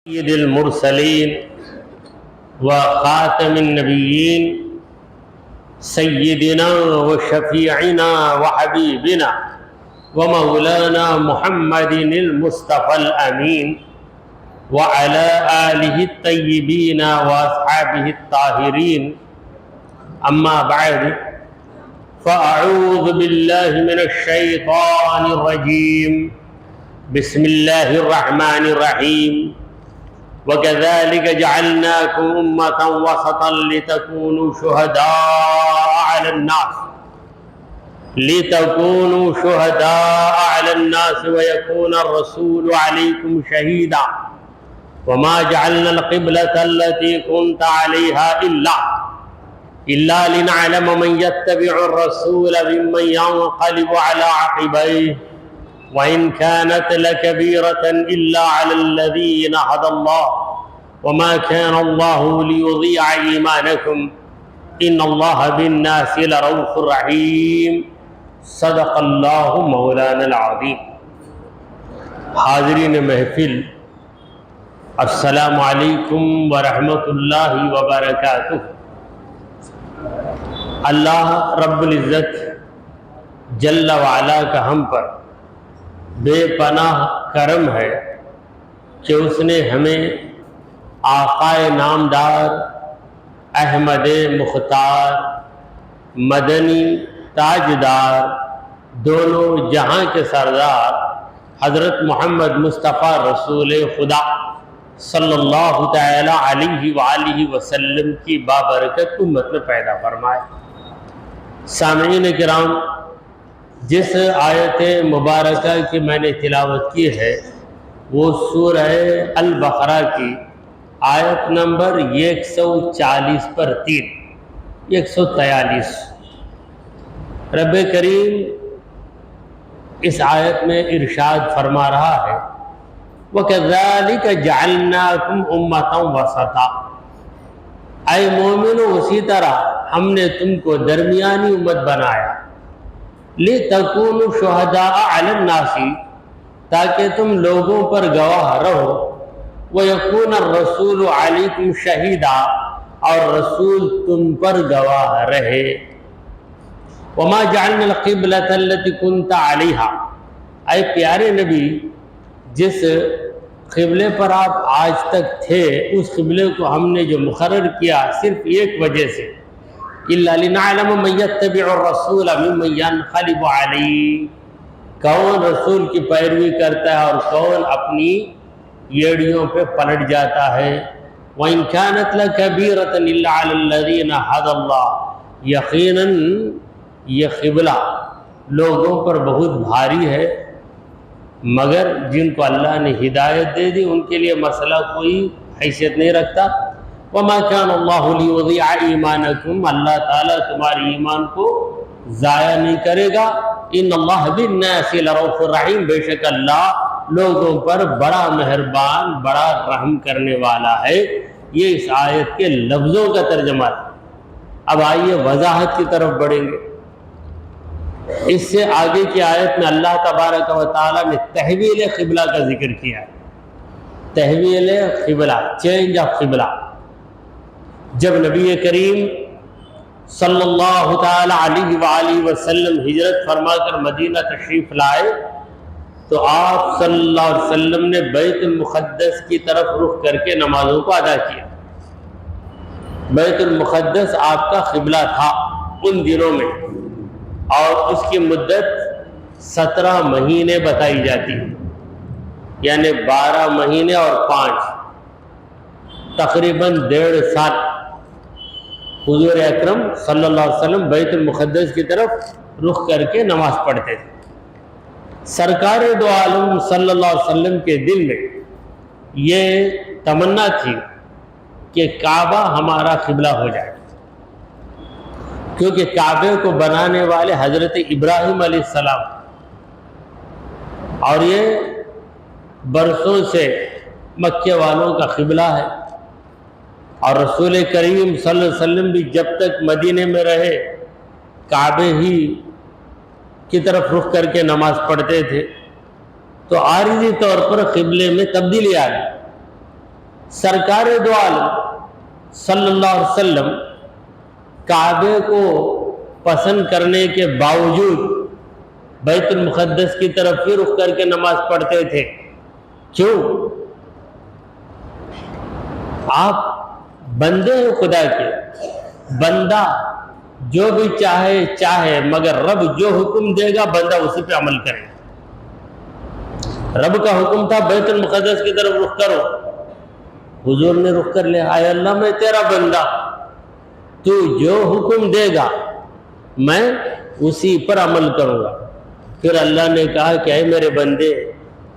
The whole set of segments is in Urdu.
سید المرسلین وخاتم النبیین سیدنا وشفیعنا وحبیبنا ومولانا محمد المصطفى الامین وعلى آلہ الطیبین واصحابہ الطاہرین اما بعد فاعوذ باللہ من الشیطان الرجیم بسم اللہ الرحمن الرحیم وَكَذَلِكَ جَعَلْنَاكُمْ أُمَّةً وَسَطًا لِتَكُونُوا شُهَدَاءَ عَلَى النَّاسِ وَيَكُونَ الرَّسُولُ عَلَيْكُمْ شَهِيدًا وَمَا جَعَلْنَا الْقِبْلَةَ الَّتِي كُنْتَ عَلَيْهَا إِلَّا لِنَعْلَمَ مَنْ يَتَّبِعُ الرَّسُولَ مِمَّنْ يَنْقَلِبُ عَلَى عَقِبَيْهِ وَإِنْ كَانَتْ لَكَبِيرَةً إِلَّا عَلَى الَّذِينَ هَدَى اللَّهُ وَمَا كَانَ اللَّهُ لِيُضِيعَ إِيمَانَكُمْ إِنَّ اللَّهَ بِالنَّاسِ لَرَءُوفٌ رَحِيمٌ صدق اللہ مولانا العظیم۔ حاضرین محفل، السلام علیکم ورحمۃ اللہ وبرکاتہ۔ اللہ رب العزت جل وعلا کا ہم پر بے پناہ کرم ہے کہ اس نے ہمیں آقائے نامدار احمد مختار مدنی تاجدار دونوں جہاں کے سردار حضرت محمد مصطفیٰ رسول خدا صلی اللہ تعالی علیہ وآلہ وسلم کی بابرکت امت میں پیدا فرمائے۔ سامعین کرام، جس آیت مبارکہ کی میں نے تلاوت کی ہے وہ سورہ البقرہ کی آیت نمبر 140 پر 3 143۔ رب کریم اس آیت میں ارشاد فرما رہا ہے وَكَذَلِكَ جَعَلْنَاكُمْ أُمَّةً وَسَطًا، اے مومنو اسی طرح ہم نے تم کو درمیانی امت بنایا، لِتَكُونُوا شُهَدَاءَ عَلَى النَّاسِ، تاکہ تم لوگوں پر گواہ رہو، وَيَكُونَ الرَّسُولُ عَلَيْكُمْ شَهِيدًا، اور رسول تم پر گواہ رہے۔ وَمَا جَعَلْنَا الْقِبْلَةَ الَّتِي كُنْتَ عَلَيْهَا، اے پیارے نبی جس قبلے پر آپ آج تک تھے اس قبلے کو ہم نے جو مقرر کیا صرف ایک وجہ سے، إِلَّا لِنَعْلَمَ مَنْ يَتَّبِعُ الرَّسُولَ مِمَّنْ يَنْقَلِبُ عَلَيْهِ، کون رسول کی پیروی کرتا ہے اور کون اپنی ایڑیوں پہ پلٹ جاتا ہے۔ وَإِنْ كَانَتْ لَكَبِيرَةً إِلَّا عَلَى الَّذِينَ هَدَى اللَّهُ، یقیناً یہ قبلہ لوگوں پر بہت بھاری ہے مگر جن کو اللہ نے ہدایت دے دی ان کے لیے مسئلہ کوئی حیثیت نہیں رکھتا۔ وَمَا كَانَ اللَّهُ لِيُضِيعَ إِيمَانَكُمْ، اللہ تعالیٰ تمہاری ایمان کو ضائع نہیں کرے گا۔ إِنَّ اللَّهَ بِالنَّاسِ لَرَءُوفٌ رَحِيمٌ، بے شک اللہ لوگوں پر بڑا مہربان بڑا رحم کرنے والا ہے۔ یہ اس آیت کے لفظوں کا ترجمہ ہے۔ اب آئیے وضاحت کی طرف بڑھیں گے۔ اس سے آگے کی آیت میں اللہ تبارک و تعالیٰ نے تحویل قبلہ کا ذکر کیا ہے۔ تحویل قبلہ، چینج آف قبلہ۔ جب نبی کریم صلی اللہ تعالی علیہ وآلہ وسلم ہجرت فرما کر مدینہ تشریف لائے تو آپ صلی اللہ علیہ وسلم نے بیت المقدس کی طرف رخ کر کے نمازوں کو ادا کیا۔ بیت المقدس آپ کا قبلہ تھا ان دنوں میں، اور اس کی مدت 17 مہینے بتائی جاتی ہے، یعنی 12 مہینے اور 5، تقریباً 1.5 سال حضور اکرم صلی اللہ علیہ وسلم بیت المقدس کی طرف رخ کر کے نماز پڑھتے تھے۔ سرکار دو عالم صلی اللہ علیہ وسلم کے دل میں یہ تمنا تھی کہ کعبہ ہمارا قبلہ ہو جائے، کیونکہ کعبے کو بنانے والے حضرت ابراہیم علیہ السلام، اور یہ برسوں سے مکے والوں کا قبلہ ہے، اور رسول کریم صلی اللہ علیہ وسلم بھی جب تک مدینے میں رہے کعبے ہی کی طرف رخ کر کے نماز پڑھتے تھے، تو عارضی طور پر قبلے میں تبدیلی آ گئی۔ سرکار دو عالم صلی اللہ علیہ وسلم کعبے کو پسند کرنے کے باوجود بیت المقدس کی طرف ہی رخ کر کے نماز پڑھتے تھے. کیوں؟ آپ بندے ہیں خدا کے، بندہ جو بھی چاہے چاہے، مگر رب جو حکم دے گا بندہ اسی پہ عمل کرے. رب کا حکم تھا بیت المقدس کی طرف رخ کرو، حضور نے رخ کر لیا. اے اللہ میں تیرا بندہ، تو جو حکم دے گا میں اسی پر عمل کروں گا. پھر اللہ نے کہا کہ اے میرے بندے،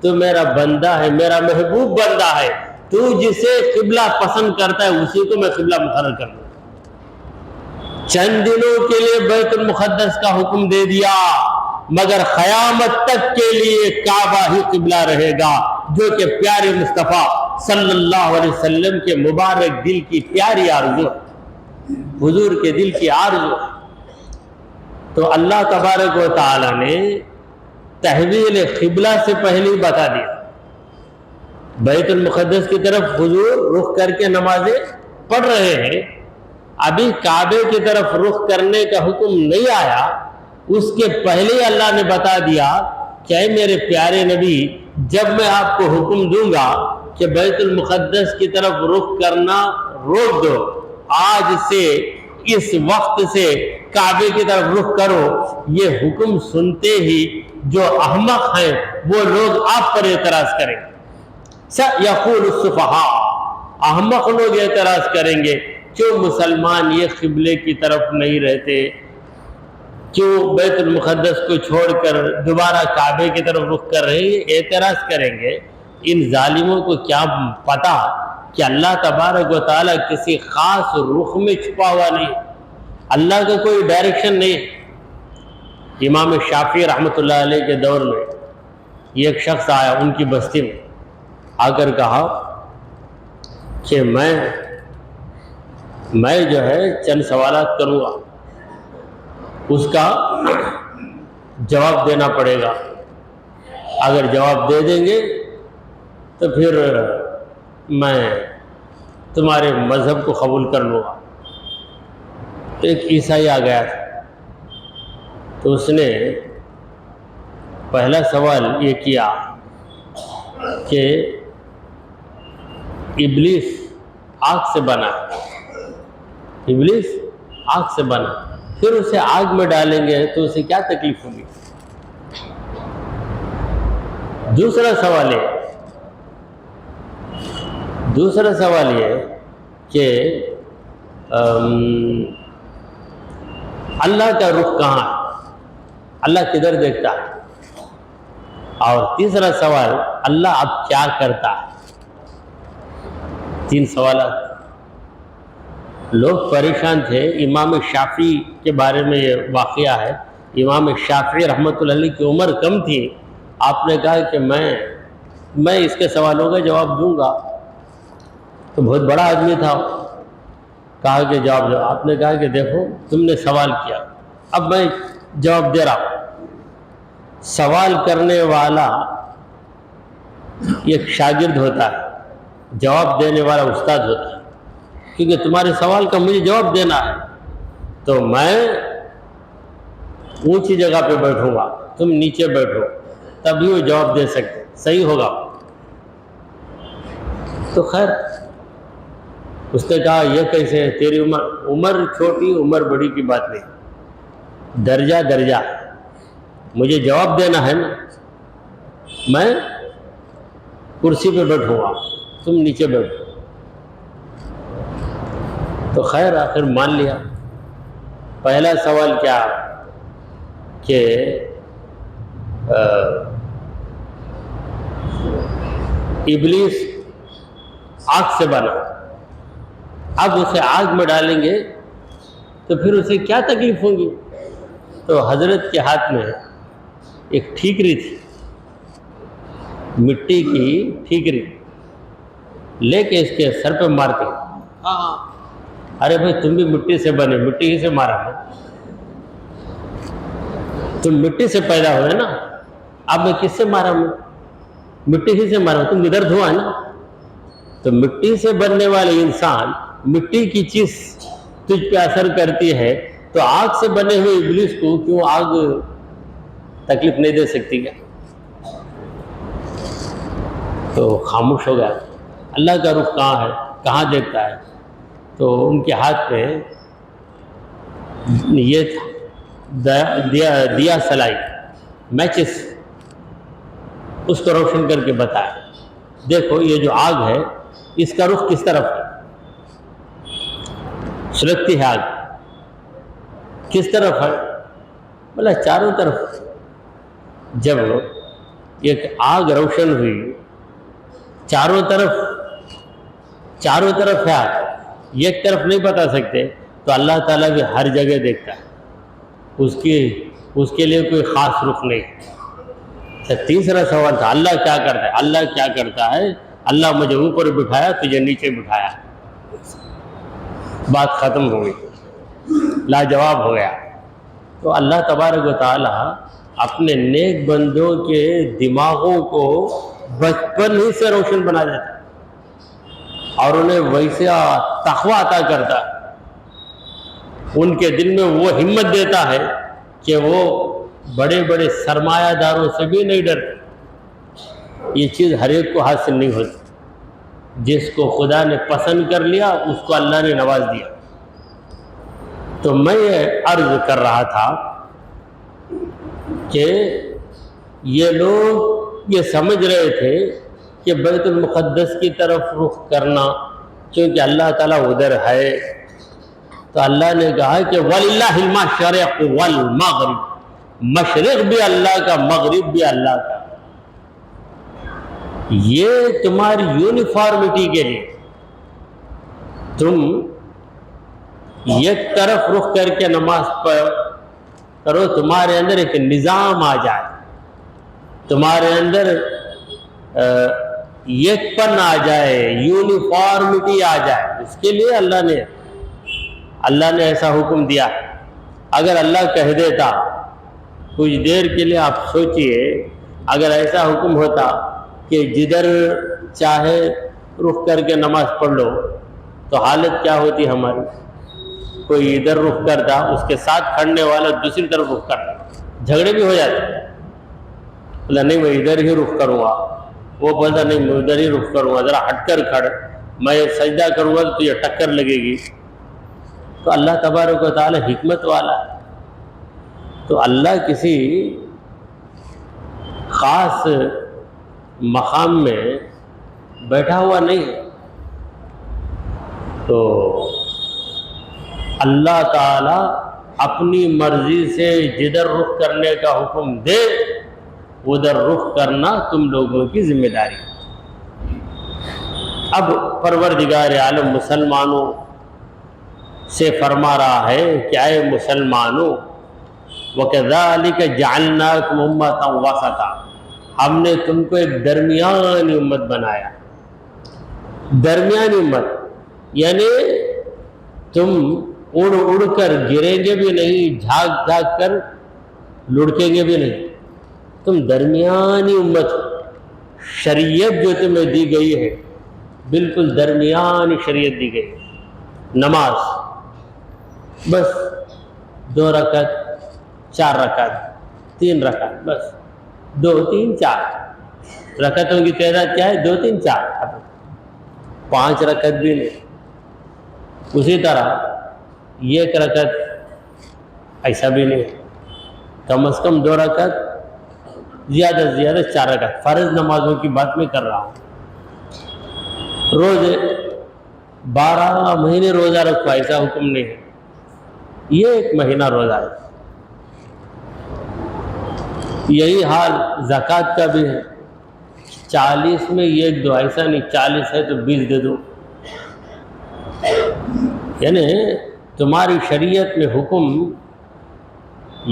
تو میرا بندہ ہے، میرا محبوب بندہ ہے، تو جسے قبلہ پسند کرتا ہے اسی کو میں قبلہ مقرر کر دوں. چند دنوں کے لیے بیت المقدس کا حکم دے دیا، مگر قیامت تک کے لیے کعبہ ہی قبلہ رہے گا، جو کہ پیارے مصطفیٰ صلی اللہ علیہ وسلم کے مبارک دل کی پیاری آرزو ہے، حضور کے دل کی آرزو ہے. تو اللہ تبارک و تعالی نے تحویل قبلہ سے پہلے ہی بتا دیا. بیت المقدس کی طرف حضور رخ کر کے نمازیں پڑھ رہے ہیں، ابھی کعبے کی طرف رخ کرنے کا حکم نہیں آیا، اس کے پہلے اللہ نے بتا دیا کہ اے میرے پیارے نبی، جب میں آپ کو حکم دوں گا کہ بیت المقدس کی طرف رخ کرنا روک دو، آج سے اس وقت سے کعبے کی طرف رخ کرو، یہ حکم سنتے ہی جو احمق ہیں وہ لوگ آپ پر اعتراض کریں گے. سَيَقُولُ السُّفَهَاءُ، احمق لوگ اعتراض کریں گے، کیوں مسلمان یہ قبلے کی طرف نہیں رہتے، کیوں بیت المقدس کو چھوڑ کر دوبارہ کعبے کی طرف رخ کر رہے ہیں. اعتراض کریں گے. ان ظالموں کو کیا پتا کہ اللہ تبارک و تعالیٰ کسی خاص رخ میں چھپا ہوا نہیں، اللہ کا کوئی ڈائریکشن نہیں. امام شافعی رحمۃ اللہ علیہ کے دور میں یہ ایک شخص آیا ان کی بستی میں، آ کر کہا کہ میں جو ہے چند سوالات کروں گا، اس کا جواب دینا پڑے گا، اگر جواب دے دیں گے تو پھر میں تمہارے مذہب کو قبول کر لوں گا. تو ایک عیسائی آ گیا تھا، تو اس نے پہلا سوال یہ کیا کہ ابلیس آگ سے بنا، ابلیس آگ سے بنا، پھر اسے آگ میں ڈالیں گے تو اسے کیا تکلیف ہوگی. دوسرا سوال یہ کہ اللہ کا رخ کہاں ہے، اللہ کدھر دیکھتا ہے. اور تیسرا سوال، اللہ اب کیا کرتا ہے. 3 سوالات. لوگ پریشان تھے. امام شافعی کے بارے میں یہ واقعہ ہے. امام شافعی رحمۃ اللہ علیہ کی عمر کم تھی. آپ نے کہا کہ میں اس کے سوالوں کا جواب دوں گا. تو بہت بڑا آدمی تھا، کہا کہ جواب دو. آپ نے کہا کہ دیکھو تم نے سوال کیا، اب میں جواب دے رہا ہوں. سوال کرنے والا ایک شاگرد ہوتا ہے، جواب دینے والا استاد ہوتا ہے. کیونکہ تمہارے سوال کا مجھے جواب دینا ہے تو میں اونچی جگہ پہ بیٹھوں گا، تم نیچے بیٹھو، تبھی وہ جواب دے سکتے. صحیح ہوگا. تو خیر اس نے کہا یہ کیسے ہے، تیری عمر چھوٹی عمر بڑی کی بات نہیں، درجہ مجھے جواب دینا ہے نا. میں کرسی پہ بیٹھوں گا، تم نیچے بیٹھو. تو خیر آخر مان لیا. پہلا سوال کیا کہ ابلیس آگ سے بنا، اب اسے آگ میں ڈالیں گے تو پھر اسے کیا تکلیف ہوگی. تو حضرت کے ہاتھ میں ایک ٹھیکری تھی، مٹی کی ٹھیکری، لے کے اس کے سر پہ مارتے. ارے بھائی تم بھی مٹی سے بنے، مٹی ہی سے مارا ہے، تم مٹی سے پیدا ہوئے نا، اب میں کس سے مارا ہوں، مٹی ہی سے مارا ہوں، تم ادھر دھواں ہے نا. تو مٹی سے بننے والے انسان، مٹی کی چیز تجھ پہ اثر کرتی ہے، تو آگ سے بنے ہوئے ابلیس کو کیوں آگ تکلیف نہیں دے سکتی کیا؟ تو خاموش ہو گیا. اللہ کا رخ کہاں ہے، کہاں دیکھتا ہے؟ تو ان کے ہاتھ میں یہ دیا سلائی، میچز، اس کو روشن کر کے بتایا، دیکھو یہ جو آگ ہے اس کا رخ کس طرف ہے، سلگتی ہے آگ کس طرف ہے؟ بولا چاروں طرف. جب ایک آگ روشن ہوئی، چاروں طرف ہے آگ، ایک طرف نہیں بتا سکتے، تو اللہ تعالیٰ بھی ہر جگہ دیکھتا ہے، اس کے لیے کوئی خاص رخ نہیں. تیسرا سوال تھا اللہ کیا کرتا ہے؟ اللہ کیا کرتا ہے؟ اللہ مجھے اوپر بٹھایا، تجھے نیچے بٹھایا. بات ختم ہو گئی، لاجواب ہو گیا. تو اللہ تبارک و تعالی اپنے نیک بندوں کے دماغوں کو بچپن ہی سے روشن بنا دیتا ہے اور انہیں ویسا تقوی عطا کرتا ہے، ان کے دل میں وہ ہمت دیتا ہے کہ وہ بڑے بڑے سرمایہ داروں سے بھی نہیں ڈرتے. یہ چیز ہر ایک کو حاصل نہیں ہوتی. جس کو خدا نے پسند کر لیا اس کو اللہ نے نواز دیا. تو میں یہ عرض کر رہا تھا کہ یہ لوگ یہ سمجھ رہے تھے کہ بیت المقدس کی طرف رخ کرنا، کیونکہ اللہ تعالیٰ ادھر ہے، تو اللہ نے کہا کہ وَلِلَّهِ الْمَشْرِقُ وَالْمَغْرِبُ، مشرق بھی اللہ کا، مغرب بھی اللہ کا. یہ تمہاری یونیفارمٹی کے لیے، تم ایک طرف رخ کر کے نماز کرو، تمہارے اندر ایک نظام آ جائے، تمہارے اندر ایک پن آ جائے، یونیفارمٹی آ جائے. اس کے لیے اللہ نے ایسا حکم دیا. اگر اللہ کہہ دیتا، کچھ دیر کے لیے آپ سوچئے، اگر ایسا حکم ہوتا کہ جدھر چاہے رخ کر کے نماز پڑھ لو، تو حالت کیا ہوتی ہماری؟ کوئی ادھر رخ کرتا، اس کے ساتھ کھڑنے والا دوسری طرف رخ کرتا، جھگڑے بھی ہو جاتے. بولا نہیں میں ادھر ہی رخ کروں گا، وہ بولتا نہیں میں ادھر ہی رخ کروں گا، ذرا ہٹ کر کھڑ، میں سجدہ کروں گا تو تجھے ٹکر لگے گی. تو اللہ تبارک و تعالی حکمت والا ہے. تو اللہ کسی خاص مقام میں بیٹھا ہوا نہیں ہے. تو اللہ تعالی اپنی مرضی سے جدھر رخ کرنے کا حکم دے ادھر رخ کرنا تم لوگوں کی ذمہ داری. اب پروردگار عالم مسلمانوں سے فرما رہا ہے کہ اے مسلمانوں، وَكَذَلِكَ جَعَلْنَاكُمْ أُمَّةً وَسَطًا، ہم نے تم کو ایک درمیانی امت بنایا. درمیانی امت یعنی تم اڑ کر گریں گے بھی نہیں، جھاگ کر لڑکیں گے بھی نہیں. تم درمیانی امت ہو. شریعت جو تمہیں دی گئی ہے بالکل درمیانی شریعت دی گئی. نماز بس 2 رکعت 4 رکعت 3 رکعت، بس 2 3 4 رکعتوں کی تعداد کیا ہے؟ 2 3 4، 5 رکعت بھی نہیں. اسی طرح 1 رکعت ایسا بھی نہیں، کم از کم 2 رکعت، زیادہ سے زیادہ 4 رکعت. فرض نمازوں کی بات میں کر رہا ہوں. روزے 12 مہینے روزہ رکھو ایسا حکم نہیں ہے، یہ 1 مہینہ روزہ ہے. یہی حال زکوٰۃ کا بھی ہے. 40 میں 1 دو، ایسا نہیں 40 ہے تو 20 دے دو. یعنی تمہاری شریعت میں حکم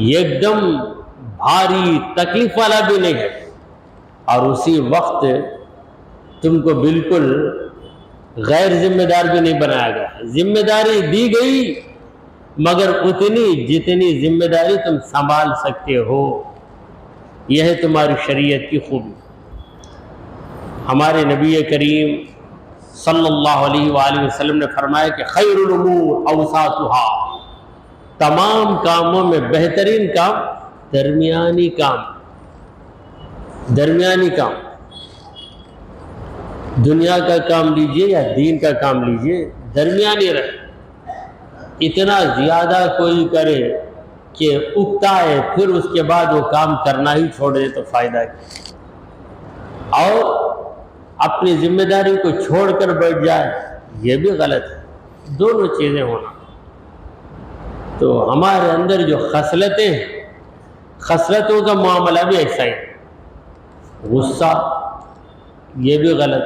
ایک دم بھاری تکلیف والا بھی نہیں ہے، اور اسی وقت تم کو بالکل غیر ذمہ دار بھی نہیں بنایا گیا. ذمہ داری دی گئی مگر اتنی جتنی ذمہ داری تم سنبھال سکتے ہو. یہ ہے تمہاری شریعت کی خوبی. ہمارے نبی کریم صلی اللہ علیہ وآلہ وسلم نے فرمایا کہ خیر الامور اوساطها، تمام کاموں میں بہترین کام درمیانی کام، درمیانی کام، دنیا کا کام لیجئے یا دین کا کام لیجئے، درمیانی رہے۔ اتنا زیادہ کوئی کرے کہ اکتا ہے پھر اس کے بعد وہ کام کرنا ہی چھوڑ دے تو فائدہ کیا، اور اپنی ذمہ داری کو چھوڑ کر بیٹھ جائے، یہ بھی غلط ہے۔ دونوں چیزیں ہونا۔ تو ہمارے اندر جو خصلتیں ہیں، خصلتوں کا معاملہ بھی ایسا ہی، غصہ یہ بھی غلط،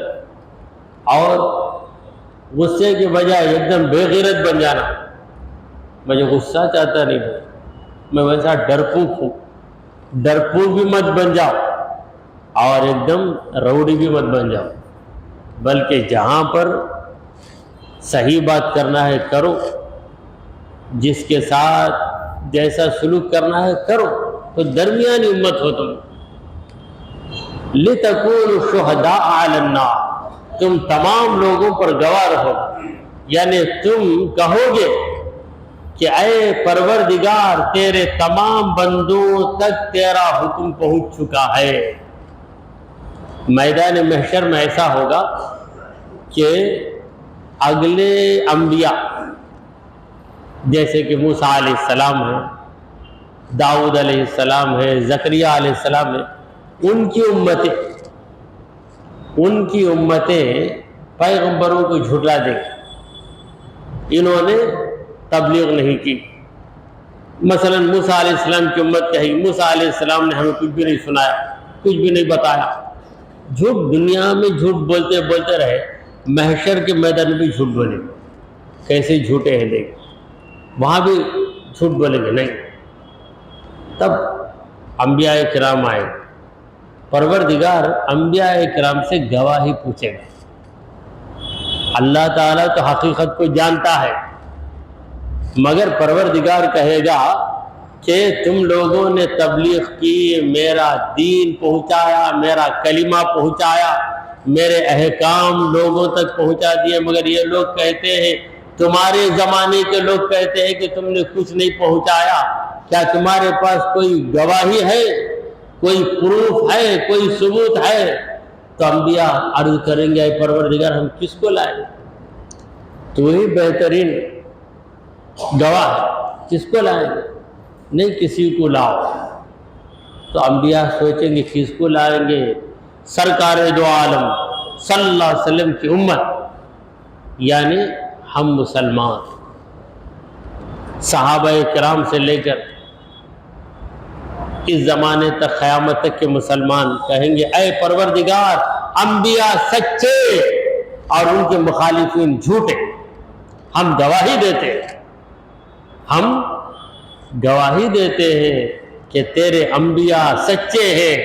اور غصے کے بجائے ایک دم بے غیرت بن جانا، مجھے غصہ چاہتا نہیں ہے، میں ویسا ڈرپوک ہوں، ڈرپوک بھی مت بن جاؤ اور ایک دم روڑی بھی مت بن جاؤ، بلکہ جہاں پر صحیح بات کرنا ہے کرو، جس کے ساتھ جیسا سلوک کرنا ہے کرو، تو درمیانی امت ہو تم۔ لِتَكُونُوا شُهَدَاءَ عَلَى النَّاسِ، تم تمام لوگوں پر گواہ رہو، یعنی تم کہو گے کہ اے پروردگار تیرے تمام بندوں تک تیرا حکم پہنچ چکا ہے۔ میدان محشر میں ایسا ہوگا کہ اگلے انبیاء جیسے کہ موسیٰ علیہ السلام ہے، داؤد علیہ السلام ہے، زکریا علیہ السلام ہے، ان کی امتیں پیغمبروں کو جھٹلا دیں، انہوں نے تبلیغ نہیں کی۔ مثلا موسیٰ علیہ السلام کی امت کہی موسیٰ علیہ السلام نے ہمیں کچھ بھی نہیں سنایا، کچھ بھی نہیں بتایا، جھوٹ دنیا میں جھوٹ بولتے بولتے رہے، محشر کے میدان میں بھی جھوٹ بولیں گے، کیسے جھوٹے ہیں دیکھ، وہاں بھی جھوٹ بولیں گے نہیں۔ تب انبیاء کرام آئے، پروردگار انبیاء کرام سے گواہی پوچھے گا۔ اللہ تعالیٰ تو حقیقت کو جانتا ہے، مگر پروردگار کہے گا کہ تم لوگوں نے تبلیغ کی، میرا دین پہنچایا، میرا کلمہ پہنچایا، میرے احکام لوگوں تک پہنچا دیے، مگر یہ لوگ کہتے ہیں، تمہارے زمانے کے لوگ کہتے ہیں کہ تم نے کچھ نہیں پہنچایا، کیا تمہارے پاس کوئی گواہی ہے، کوئی پروف ہے، کوئی ثبوت ہے؟ تو انبیاء عرض کریں گے اے پروردگار ہم کس کو لائیں؟ تو ہی بہترین گواہ ہے، کس کو لائیں گے؟ نہیں کسی کو لاؤ۔ تو انبیاء سوچیں گے کس کو لائیں گے؟ سرکار دو عالم صلی اللہ علیہ وسلم کی امت، یعنی ہم مسلمان، صحابہ کرام سے لے کر اس زمانے تک قیامت تک کے مسلمان کہیں گے اے پروردگار انبیاء سچے اور ان کے مخالفین جھوٹے، ہم گواہی دیتے ہیں، ہم گواہی دیتے ہیں کہ تیرے انبیاء سچے ہیں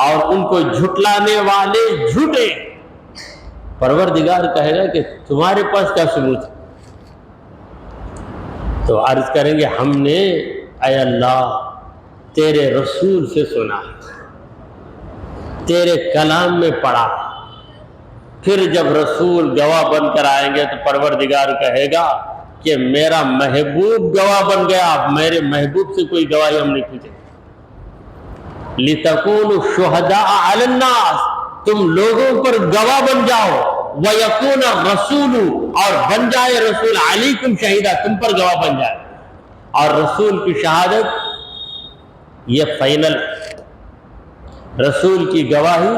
اور ان کو جھٹلانے والے جھوٹے۔ پروردگار کہے گا کہ تمہارے پاس کیا ثبوت ہے؟ تو عرض کریں گے ہم نے اے اللہ تیرے رسول سے سنا، تیرے کلام میں پڑھا۔ پھر جب رسول گواہ بن کر آئیں گے تو پروردگار کہے گا کہ میرا محبوب گواہ بن گیا، اب میرے محبوب سے کوئی گواہی ہم نہیں پوچھیں۔ لِتَكُونُوا شُهَدَاءَ عَلَى النَّاسِ، تم لوگوں پر گواہ بن جاؤ، وَيَكُونَ الرَّسُولُ، اور بن جائے رسول عَلَيْكُمْ شَهِيدًا، تم پر گواہ بن جائے۔ اور رسول کی شہادت یہ فائنل، رسول کی گواہی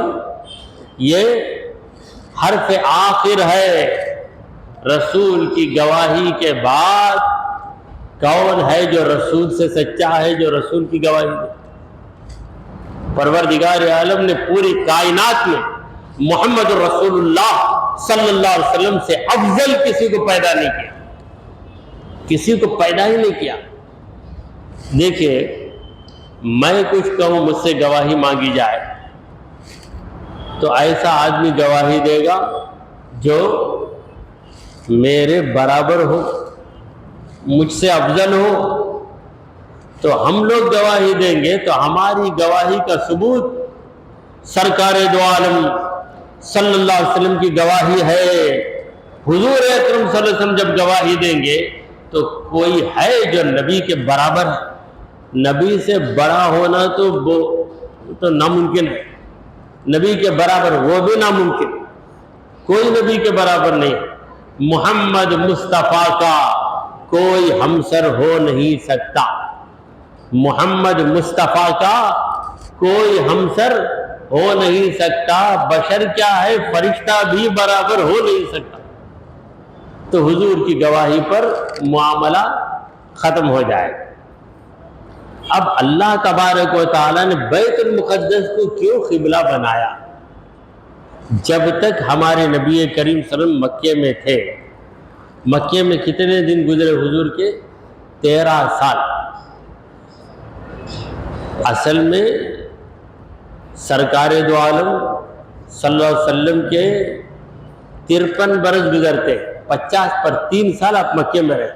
یہ حرف آخر ہے۔ رسول کی گواہی کے بعد کون ہے جو رسول سے سچا ہے، جو رسول کی گواہی دے؟ پروردگار عالم نے پوری کائنات میں محمد رسول اللہ صلی اللہ علیہ وسلم سے افضل کسی کو پیدا نہیں کیا، کسی کو پیدا ہی نہیں کیا۔ دیکھیے میں کچھ کہوں مجھ سے گواہی مانگی جائے تو ایسا آدمی گواہی دے گا جو میرے برابر ہو، مجھ سے افضل ہو، تو ہم لوگ گواہی دیں گے تو ہماری گواہی کا ثبوت سرکار دو عالم صلی اللہ علیہ وسلم کی گواہی ہے۔ حضور اکرم صلی اللہ علیہ وسلم جب گواہی دیں گے تو کوئی ہے جو نبی کے برابر ہے؟ نبی سے بڑا ہونا تو ناممکن ہے، نبی کے برابر وہ بھی ناممکن، کوئی نبی کے برابر نہیں۔ محمد مصطفیٰ کا کوئی ہمسر ہو نہیں سکتا، محمد مصطفیٰ کا کوئی ہمسر ہو نہیں سکتا، بشر کیا ہے فرشتہ بھی برابر ہو نہیں سکتا۔ تو حضور کی گواہی پر معاملہ ختم ہو جائے گا۔ اب اللہ تبارک و تعالیٰ نے بیت المقدس کو کیوں قبلہ بنایا؟ جب تک ہمارے نبی کریم صلی اللہ علیہ وسلم مکے میں تھے، مکے میں کتنے دن گزرے حضور کے؟ 13 سال۔ اصل میں سرکار دو عالم صلی اللہ علیہ وسلم کے 53 برس گزرتے، 50 پر 3 سال آپ مکے میں رہے،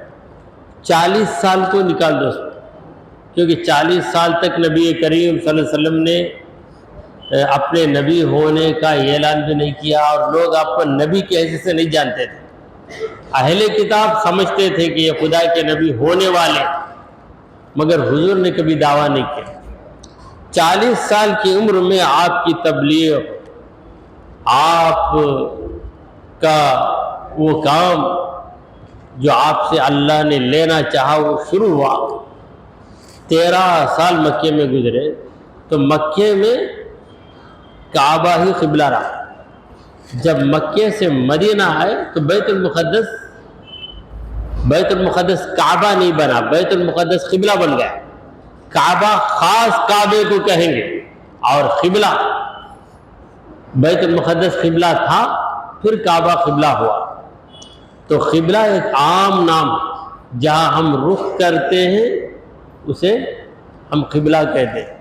40 سال کو نکال دو، کیونکہ 40 سال تک نبی کریم صلی اللہ علیہ وسلم نے اپنے نبی ہونے کا اعلان بھی نہیں کیا، اور لوگ آپ کو نبی کی حیثیت سے نہیں جانتے تھے۔ اہل کتاب سمجھتے تھے کہ یہ خدا کے نبی ہونے والے، مگر حضور نے کبھی دعویٰ نہیں کیا۔ 40 سال کی عمر میں آپ کی تبلیغ، آپ کا وہ کام جو آپ سے اللہ نے لینا چاہا وہ شروع ہوا۔ 13 سال مکے میں گزرے، تو مکے میں کعبہ ہی قبلہ رہا۔ جب مکے سے مدینہ آئے تو بیت المقدس کعبہ نہیں بنا، بیت المقدس قبلہ بن گیا۔ کعبہ خاص کعبے کو کہیں گے، اور قبلہ بیت المقدس قبلہ تھا، پھر کعبہ قبلہ ہوا۔ تو قبلہ ایک عام نام، جہاں ہم رخ کرتے ہیں اسے ہم قبلہ کہتے ہیں۔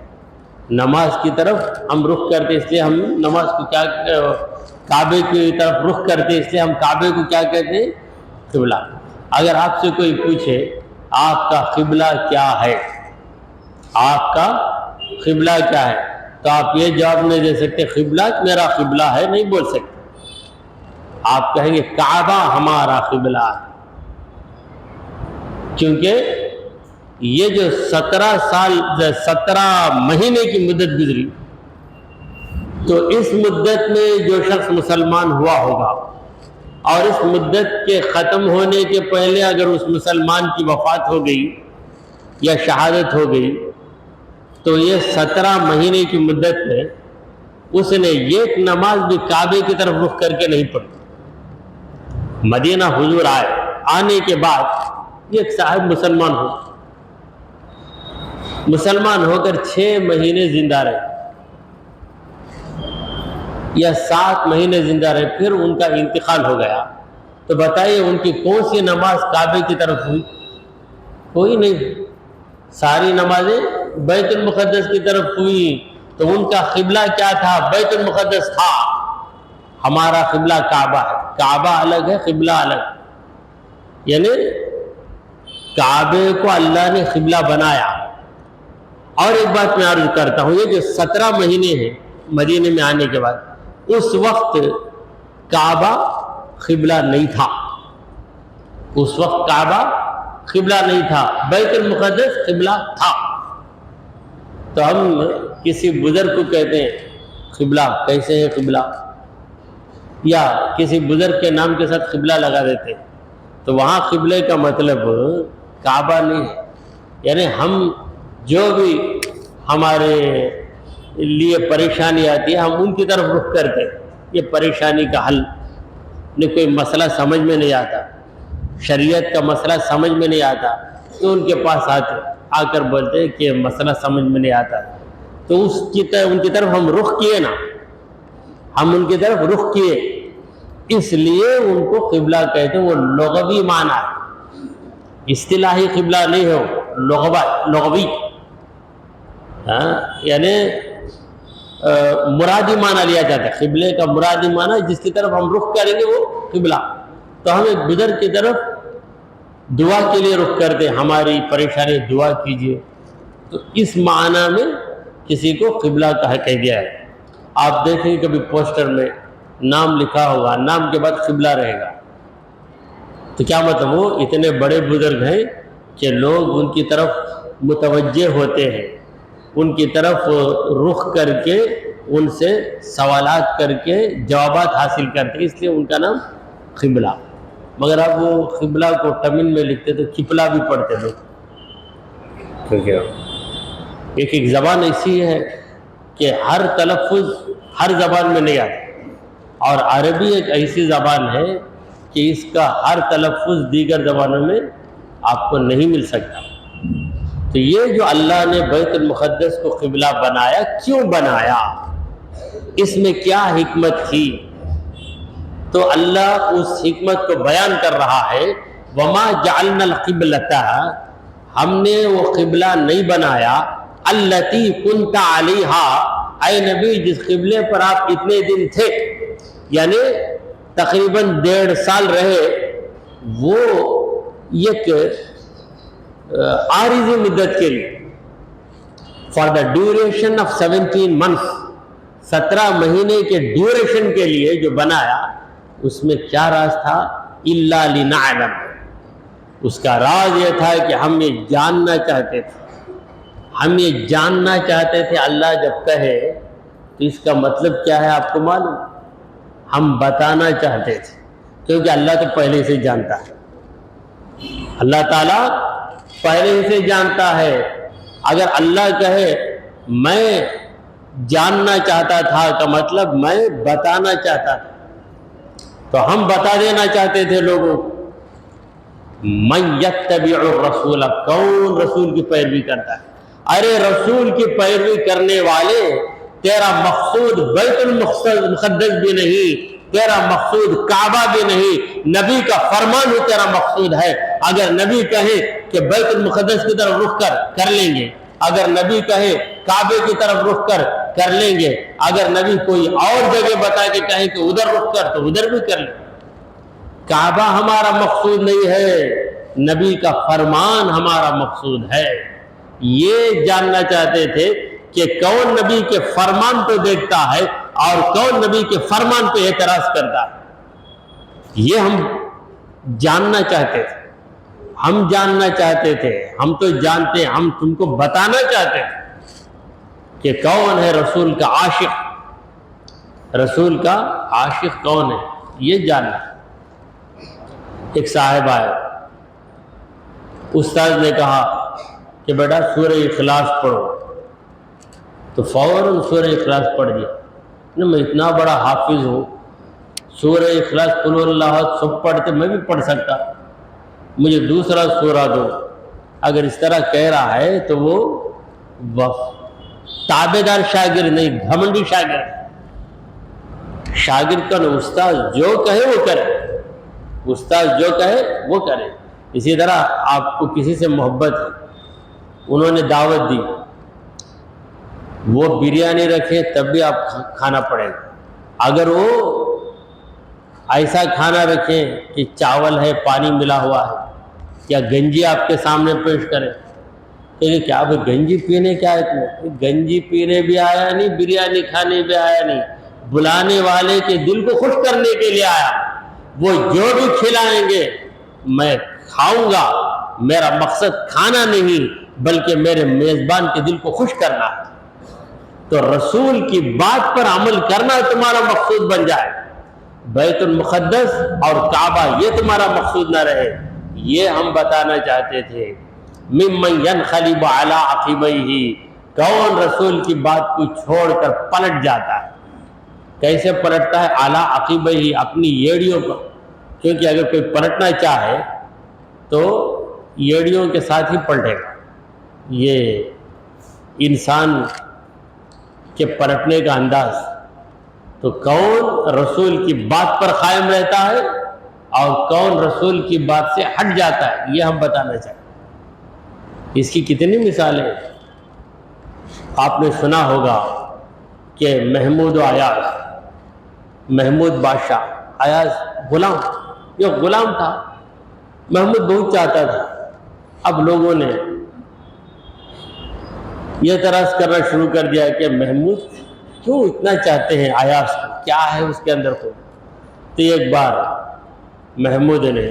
نماز کی طرف ہم رخ کرتے اس لیے ہم نماز کو کیا، کعبے کی طرف رخ کرتے اس لیے ہم کعبے کو کیا کہتے ہیں؟ قبلہ۔ اگر آپ سے کوئی پوچھے آپ کا قبلہ کیا ہے، آپ کا قبلہ کیا ہے، تو آپ یہ جواب نہیں دے سکتے قبلہ میرا قبلہ ہے، نہیں بول سکتے۔ آپ کہیں گے کعبہ ہمارا قبلہ ہے، کیونکہ یہ جو 17 مہینے کی مدت گزری، تو اس مدت میں جو شخص مسلمان ہوا ہوگا، اور اس مدت کے ختم ہونے کے پہلے اگر اس مسلمان کی وفات ہو گئی یا شہادت ہو گئی، تو یہ 17 مہینے کی مدت میں اس نے ایک نماز بھی کعبے کی طرف رخ کر کے نہیں پڑھی۔ مدینہ حضور آئے، آنے کے بعد ایک صاحب مسلمان ہو کر 6 مہینے زندہ رہے یا 7 مہینے زندہ رہے، پھر ان کا انتقال ہو گیا، تو بتائیے ان کی کون سی نماز کعبے کی طرف ہوئی؟ کوئی نہیں، ساری نمازیں بیت المقدس کی طرف ہوئی۔ تو ان کا قبلہ کیا تھا؟ بیت المقدس تھا۔ ہمارا قبلہ کعبہ ہے، کعبہ الگ ہے، قبلہ الگ، یعنی کعبے کو اللہ نے قبلہ بنایا۔ اور ایک بات میں عرض کرتا ہوں، یہ جو 17 مہینے ہیں مدینے میں آنے کے بعد، اس وقت کعبہ قبلہ نہیں تھا، اس وقت کعبہ قبلہ نہیں تھا، بیت المقدس قبلہ تھا۔ تو ہم کسی بزرگ کو کہتے ہیں قبلہ، کیسے ہے قبلہ، یا کسی بزرگ کے نام کے ساتھ قبلہ لگا دیتے ہیں، تو وہاں قبلے کا مطلب کعبہ نہیں ہے۔ یعنی ہم جو بھی ہمارے لیے پریشانی آتی ہے ہم ان کی طرف رخ کرتے ہیں، یہ پریشانی کا حل نہیں، کوئی مسئلہ سمجھ میں نہیں آتا، شریعت کا مسئلہ سمجھ میں نہیں آتا، تو ان کے پاس آ کر بولتے ہیں کہ مسئلہ سمجھ میں نہیں آتا، تو ان کی طرف ہم رخ کیے نا، ہم ان کی طرف رخ کیے، اس لیے ان کو قبلہ کہتے ہیں۔ وہ لغوی معنی ہے، اصطلاحی قبلہ نہیں ہے، لغوی، یعنی مرادی معنی لیا جاتا ہے۔ قبلے کا مرادی معنی جس کی طرف ہم رخ کریں گے وہ قبلہ۔ تو ہم ایک بزرگ کی طرف دعا کے لیے رخ کرتے ہیں، ہماری پریشانی دعا کیجیے، تو اس معنی میں کسی کو قبلہ کہہ دیا ہے۔ آپ دیکھیں کبھی پوسٹر میں نام لکھا ہوگا، نام کے بعد قبلہ رہے گا، تو کیا مطلب وہ اتنے بڑے بزرگ ہیں کہ لوگ ان کی طرف متوجہ ہوتے ہیں، ان کی طرف رخ کر کے ان سے سوالات کر کے جوابات حاصل کرتے ہیں، اس لیے ان کا نام قبلہ۔ مگر اب وہ قبلہ کو تمل میں لکھتے تو قبلہ بھی پڑھتے لوگ، کیونکہ ایک زبان ایسی ہے کہ ہر تلفظ ہر زبان میں نہیں آتا، اور عربی ایک ایسی زبان ہے کہ اس کا ہر تلفظ دیگر زبانوں میں آپ کو نہیں مل سکتا۔ تو یہ جو اللہ نے بیت المقدس کو قبلہ بنایا، کیوں بنایا، اس میں کیا حکمت تھی؟ تو اللہ اس حکمت کو بیان کر رہا ہے، وَمَا جَعَلْنَا الْقِبْلَةَ، ہم نے وہ قبلہ نہیں بنایا، الَّتِي كُنْتَ عَلَيْهَا، اے نبی جس قبلے پر آپ اتنے دن تھے، یعنی تقریباً 1.5 سال رہے، وہ ایک عارضی مدت کے لیے، for the duration of 17 months، 17 مہینے کے ڈیوریشن کے لیے جو بنایا، اس میں کیا راز تھا؟ اِلَّا لِنَعْلَمَ، اس کا راز یہ تھا کہ ہم یہ جاننا چاہتے تھے، ہم یہ جاننا چاہتے تھے اللہ جب کہے تو اس کا مطلب کیا ہے آپ کو معلوم؟ ہم بتانا چاہتے تھے، کیونکہ اللہ تو پہلے سے جانتا ہے، اللہ تعالیٰ پہلے سے جانتا ہے۔ اگر اللہ کہے میں جاننا چاہتا تھا کا مطلب میں بتانا چاہتا تھا، تو ہم بتا دینا چاہتے تھے لوگوں کو۔ من یتبع الرسول، کون رسول کی پیروی کرتا ہے؟ ارے رسول کی پیروی کرنے والے، تیرا مقصود بیت المقدس بھی نہیں، تیرا مقصود کعبہ بھی نہیں، نبی کا فرمان ہی تیرا مقصود ہے۔ اگر نبی کہے کہ بیت المقدس کی طرف رخ کر لیں گے، اگر نبی کہے کعبے کی طرف رخ کر لیں گے، اگر نبی کوئی اور جگہ بتا کے کہیں کہ ادھر رخ کر تو ادھر بھی کر لیں۔ کعبہ ہمارا مقصود نہیں ہے، نبی کا فرمان ہمارا مقصود ہے۔ یہ جاننا چاہتے تھے کہ کون نبی کے فرمان پہ دیکھتا ہے اور کون نبی کے فرمان پہ اعتراض کرتا ہے، یہ ہم جاننا چاہتے تھے، ہم جاننا چاہتے تھے، ہم تو جانتے، ہم تم کو بتانا چاہتے تھے کہ کون ہے رسول کا عاشق، رسول کا عاشق کون ہے، یہ جاننا۔ ایک صاحب آئے، استاد نے کہا کہ بیٹا سورہ اخلاص پڑھو، تو فوراً سورہ اخلاص پڑھ دیا۔ میں اتنا بڑا حافظ ہوں، سورہ اخلاص قل اللہ سب پڑھتے، میں بھی پڑھ سکتا، مجھے دوسرا سورہ دو۔ اگر اس طرح کہہ رہا ہے تو وہ تابعدار شاگرد نہیں، گھمنڈی شاگرد۔ شاگرد کا استاد جو کہے وہ کرے، استاد جو کہے وہ کرے۔ اسی طرح آپ کو کسی سے محبت ہے، انہوں نے دعوت دی، وہ بریانی رکھے تب بھی آپ کھانا پڑے گا۔ اگر وہ ایسا کھانا رکھیں کہ چاول ہے پانی ملا ہوا ہے، یا گنجی آپ کے سامنے پیش کرے، کہ کیا بھائی گنجی پینے کیا ہے؟ گنجی پینے بھی آیا نہیں، بریانی کھانے بھی آیا نہیں، بلانے والے کے دل کو خوش کرنے کے لیے آیا۔ وہ جو بھی کھلائیں گے میں کھاؤں گا، میرا مقصد کھانا نہیں بلکہ میرے میزبان کے دل کو خوش کرنا ہے۔ تو رسول کی بات پر عمل کرنا تمہارا مقصود بن جائے، بیت المقدس اور کعبہ یہ تمہارا مقصود نہ رہے، یہ ہم بتانا چاہتے تھے۔ ممن ينقلب على عقبیہ، کون رسول کی بات کو چھوڑ کر پلٹ جاتا ہے؟ کیسے پلٹتا ہے؟ علی عقبیہ، اپنی ایڑیوں پر، کیونکہ اگر کوئی پلٹنا چاہے تو ایڑیوں کے ساتھ ہی پلٹے گا۔ یہ انسان کے پلٹنے کا انداز۔ تو کون رسول کی بات پر قائم رہتا ہے اور کون رسول کی بات سے ہٹ جاتا ہے، یہ ہم بتانا چاہتے ہیں۔ اس کی کتنی مثالیں آپ نے سنا ہوگا کہ محمود و ایاز، محمود بادشاہ، ایاز غلام، یہ غلام تھا، محمود بہت چاہتا تھا۔ اب لوگوں نے یہ اعتراض کرنا شروع کر دیا کہ محمود کیوں اتنا چاہتے ہیں ایاز کو، کیا ہے اس کے اندر کو. تو ایک بار محمود نے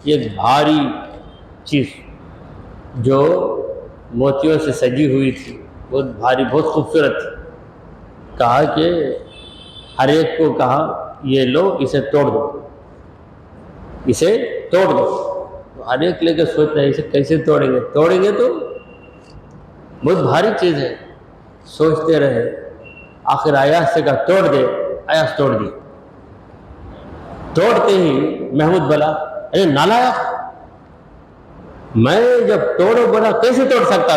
ایک بھاری چیز جو موتیوں سے سجی ہوئی تھی، بہت بھاری، بہت خوبصورت تھی، کہا کہ ہر ایک کو کہا یہ لو، اسے توڑ دو، اسے توڑ دو. تو ہر ایک لے کے سوچ رہے اسے کیسے توڑیں گے، توڑیں گے تو بہت بھاری چیز ہے. سوچتے رہے، آخر ایاز سے کہا توڑ دے. ایاز توڑ دی. توڑتے ہی محمود بولا ارے نالائق، میں جب توڑو بولا کیسے توڑ سکتا؟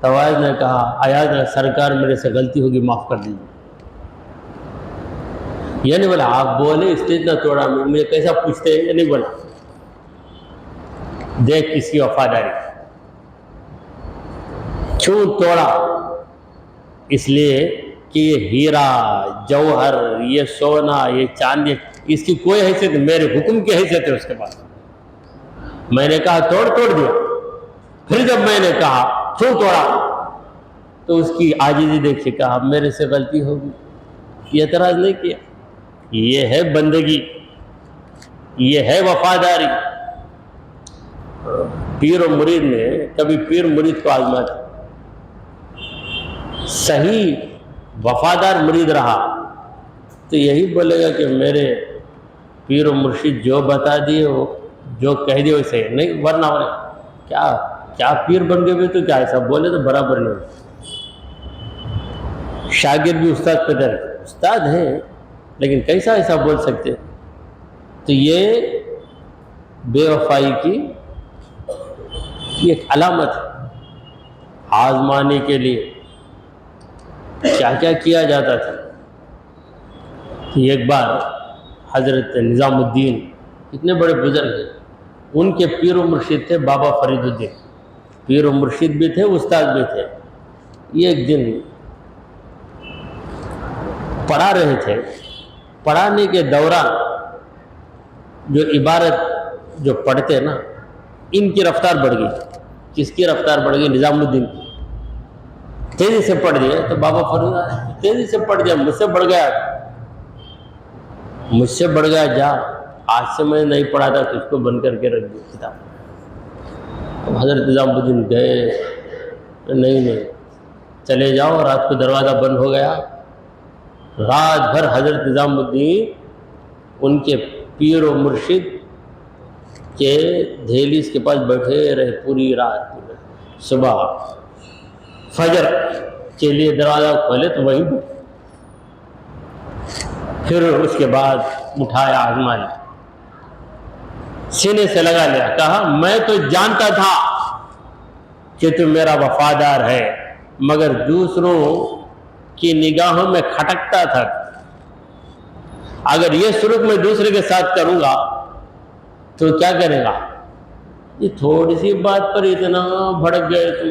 تو ایاز نے کہا، ایاز نے سرکار میرے سے غلطی ہوگی، معاف کر دیجیے. یہ نہیں بولا آپ بولے اس لیے اتنا توڑا، مجھے کیسا پوچھتے ہیں، یہ نہیں بولا. دیکھ کس کی وفاداری. کیوں توڑا؟ اس لیے کہ یہ ہیرا، جوہر، یہ سونا، یہ چاندی، اس کی کوئی حیثیت نہیں، میرے حکم کی حیثیت ہے اس کے پاس. میں نے کہا توڑ دیا. پھر جب میں نے کہا کیوں توڑا، تو اس کی عاجزی دیکھیے، کہا میرے سے غلطی ہوگی. یہ اعتراض نہیں کیا. یہ ہے بندگی، یہ ہے وفاداری. پیر و مرید نے کبھی پیر مرید کو آزمایا، صحیح وفادار مرید رہا تو یہی بولے گا کہ میرے پیر و مرشد جو بتا دیے، وہ جو کہہ دیے ویسے نہیں، ورنہ کیا پیر بن گئے تو کیا ایسا بولے تو برابر نہیں. شاگرد بھی استاد پہ ڈر، استاد ہیں لیکن کیسا ایسا بول سکتے؟ تو یہ بے وفائی کی ایک علامت ہے. آزمانے کے لیے کیا کیا کیا جاتا تھا. ایک بار حضرت نظام الدین، اتنے بڑے بزرگ ہیں، ان کے پیر و مرشد تھے بابا فرید الدین. پیر و مرشد بھی تھے، استاد بھی تھے. ایک دن پڑھا رہے تھے، پڑھانے کے دوران جو عبارت جو پڑھتے نا، ان کی رفتار بڑھ گئی. کس کی رفتار بڑھ گئی؟ نظام الدین کی. تیزی سے پڑھ دیا تو بابا فرید تیزی سے پڑھ دیا، مجھ سے بڑھ گیا، جا آج سے میں نہیں پڑھا تھا تو اس کو بند کر کے رکھ دیا کتاب. حضرت نظام الدین گئے، نہیں چلے جاؤ. رات کو دروازہ بند ہو گیا. رات بھر حضرت نظام الدین ان کے پیر و مرشد کے دہلیز کے پاس بیٹھے رہے پوری رات. صبح فجر کے لیے دروازہ کھولے تو وہی بیٹھے. پھر اس کے بعد اٹھایا، آزمایا، سینے سے لگا لیا، کہا میں تو جانتا تھا کہ تم میرا وفادار ہے، مگر دوسروں کی نگاہوں میں کھٹکتا تھا. اگر یہ سلوک میں دوسرے کے ساتھ کروں گا تو کیا کرے گا؟ یہ تھوڑی سی بات پر اتنا بھڑک گئے، تم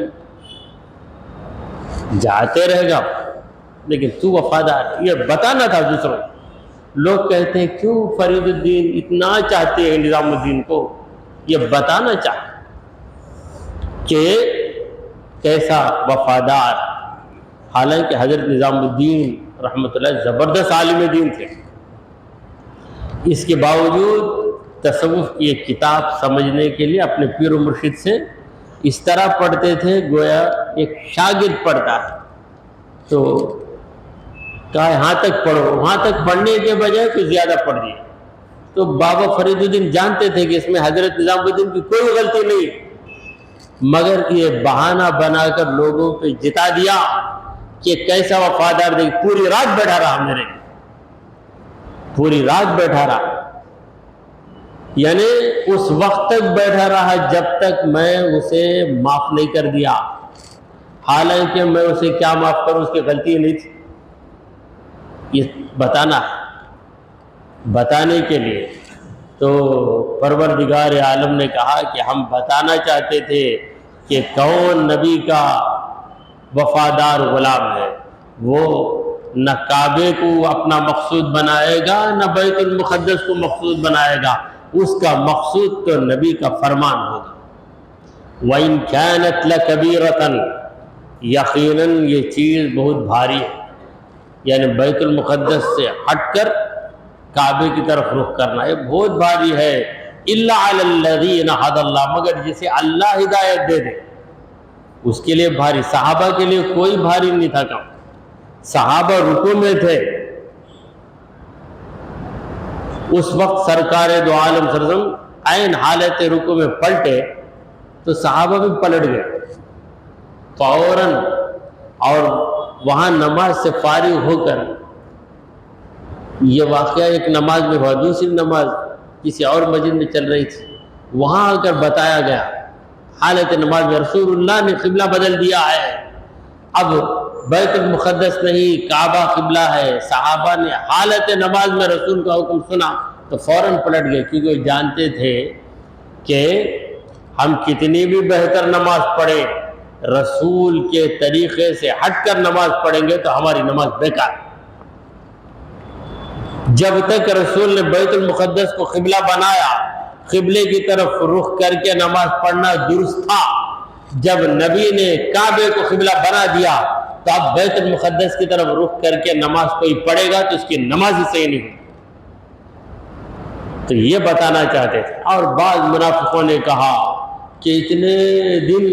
جاتے رہے گا لیکن تو وفادار. یہ بتانا تھا دوسروں. لوگ کہتے ہیں کیوں فرید الدین اتنا چاہتے ہیں نظام الدین کو؟ یہ بتانا چاہتے کہ کیسا وفادار. حالانکہ حضرت نظام الدین رحمۃ اللہ زبردست عالم دین تھے، اس کے باوجود تصوف کی ایک کتاب سمجھنے کے لیے اپنے پیر و مرشد سے اس طرح پڑھتے تھے گویا ایک شاگرد پڑھتا ہے. تو کہا یہاں تک پڑھو، وہاں تک پڑھنے کے بجائے کچھ زیادہ پڑھ دیا. تو بابا فرید الدین جانتے تھے کہ اس میں حضرت نظام الدین کی کوئی غلطی نہیں، مگر یہ بہانہ بنا کر لوگوں پہ جتا دیا کہ کیسا وفادار. دیکھ پوری رات بیٹھا رہا، میرے پوری رات بیٹھا رہا، یعنی اس وقت تک بیٹھا رہا جب تک میں اسے معاف نہیں کر دیا. حالانکہ میں اسے کیا معاف کروں، اس کی غلطی نہیں تھی. یہ بتانے کے لیے تو پروردگار عالم نے کہا کہ ہم بتانا چاہتے تھے کہ کون نبی کا وفادار غلام ہے. وہ نہ کعبے کو اپنا مقصود بنائے گا، نہ بیت المقدس کو مقصود بنائے گا. اس کا مقصود تو نبی کا فرمان ہوگا. وَإِن كَانَتْ لَكَبِيرَةً، یقیناً یہ چیز بہت بھاری ہے. یعنی بیت المقدس سے ہٹ کر کعبے کی طرف رخ کرنا یہ بہت بھاری ہے. الا علی الذین ھدی اللہ، مگر جسے اللہ ہدایت دے دے اس کے لیے بھاری. صحابہ کے لیے کوئی بھاری نہیں تھا کام. صحابہ رکوع میں تھے، اس وقت سرکار دو عالم صلی اللہ علیہ وسلم عین حالت رکوع میں پلٹے تو صحابہ بھی پلٹ گئے فوراً، اور وہاں نماز سے فارغ ہو کر یہ واقعہ ایک نماز میں ہوا. دوسری نماز کسی اور مسجد میں چل رہی تھی، وہاں آ کر بتایا گیا حالت نماز میں رسول اللہ نے قبلہ بدل دیا ہے، اب بیت المقدس نہیں کعبہ قبلہ ہے. صحابہ نے حالت نماز میں رسول کا حکم سنا تو فوراً پلٹ گئے، کیونکہ وہ جانتے تھے کہ ہم کتنی بھی بہتر نماز پڑھیں، رسول کے طریقے سے ہٹ کر نماز پڑھیں گے تو ہماری نماز بیکار. جب تک رسول نے بیت المقدس کو قبلہ بنایا، قبلے کی طرف رخ کر کے نماز پڑھنا درست تھا. جب نبی نے کعبے کو قبلہ بنا دیا تو اب بیت المقدس کی طرف رخ کر کے نماز کوئی پڑھے گا تو اس کی نماز ہی صحیح نہیں ہوگی. تو یہ بتانا چاہتے تھے. اور بعض منافقوں نے کہا کہ اتنے دن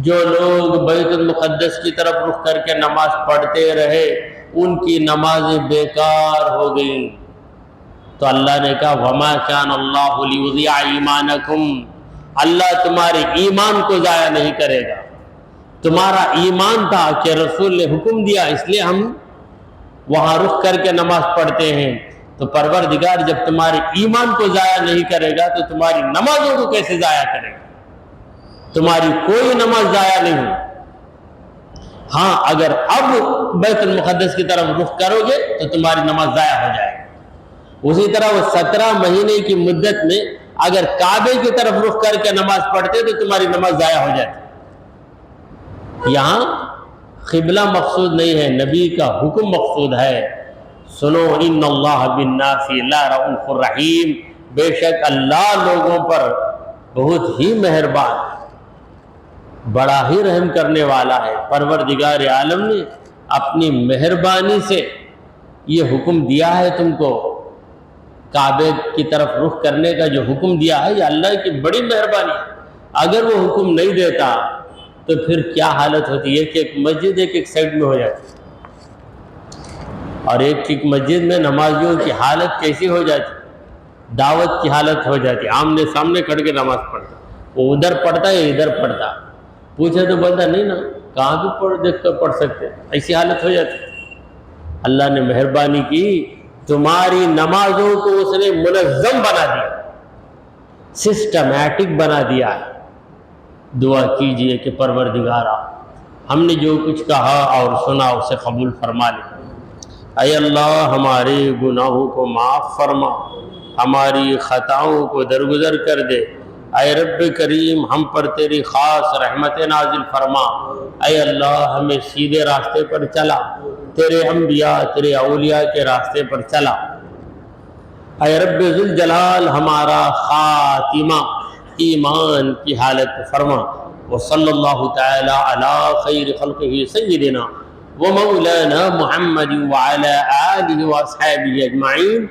جو لوگ بیت المقدس کی طرف رخ کر کے نماز پڑھتے رہے ان کی نمازیں بیکار ہو گئیں. تو اللہ نے کہا وَمَا كَانَ اللَّهُ لِيُضِيعَ إِيمَانَكُمْ، اللہ تمہارے ایمان کو ضائع نہیں کرے گا. تمہارا ایمان تھا کہ رسول نے حکم دیا اس لیے ہم وہاں رخ کر کے نماز پڑھتے ہیں. تو پروردگار جب تمہارے ایمان کو ضائع نہیں کرے گا تو تمہاری نمازوں کو کیسے ضائع کرے گا؟ تمہاری کوئی نماز ضائع نہیں ہوئی. ہاں اگر اب بیت المقدس کی طرف رخ کرو گے تو تمہاری نماز ضائع ہو جائے گی. اسی طرح وہ 17 مہینے کی مدت میں اگر کعبے کی طرف رخ کر کے نماز پڑھتے تو تمہاری نماز ضائع ہو جاتی. یہاں قبلہ مقصود نہیں ہے، نبی کا حکم مقصود ہے. سنو ان اللہ بالناس لرؤوف الرحیم، بے شک اللہ لوگوں پر بہت ہی مہربان، بڑا ہی رحم کرنے والا ہے. پروردگار عالم نے اپنی مہربانی سے یہ حکم دیا ہے تم کو، کعبے کی طرف رخ کرنے کا جو حکم دیا ہے یہ اللہ کی بڑی مہربانی ہے. اگر وہ حکم نہیں دیتا تو پھر کیا حالت ہوتی ہے کہ ایک مسجد ایک سائڈ میں ہو جاتی اور ایک مسجد میں نمازیوں کی حالت کیسی ہو جاتی، دعوت کی حالت ہو جاتی. آمنے سامنے کھڑ کے نماز پڑھتا، وہ ادھر پڑھتا ہے ادھر پڑھتا، پوچھے تو بولتا نہیں نا کہاں بھی دیکھ کر پڑھ سکتے، ایسی حالت ہو جاتی. اللہ نے مہربانی کی، تمہاری نمازوں کو اس نے منظم بنا دیا، سسٹمیٹک بنا دیا ہے. دعا کیجئے کہ پروردگارا ہم نے جو کچھ کہا اور سنا اسے قبول فرما لے. اے اللہ ہمارے گناہوں کو معاف فرما، ہماری خطاؤں کو درگزر کر دے. اے رب کریم ہم پر تیری خاص رحمت نازل فرما. اے اللہ ہمیں سیدھے راستے پر چلا، تیرے انبیاء تیرے اولیاء کے راستے پر چلا. اے رب ذوالجلال ہمارا خاتمہ ایمان کی حالت فرما. وصلی اللہ تعالی علی خیر خلقہ سیدنا ومولانا محمد وعلى آلہ واصحابہ اجمعین.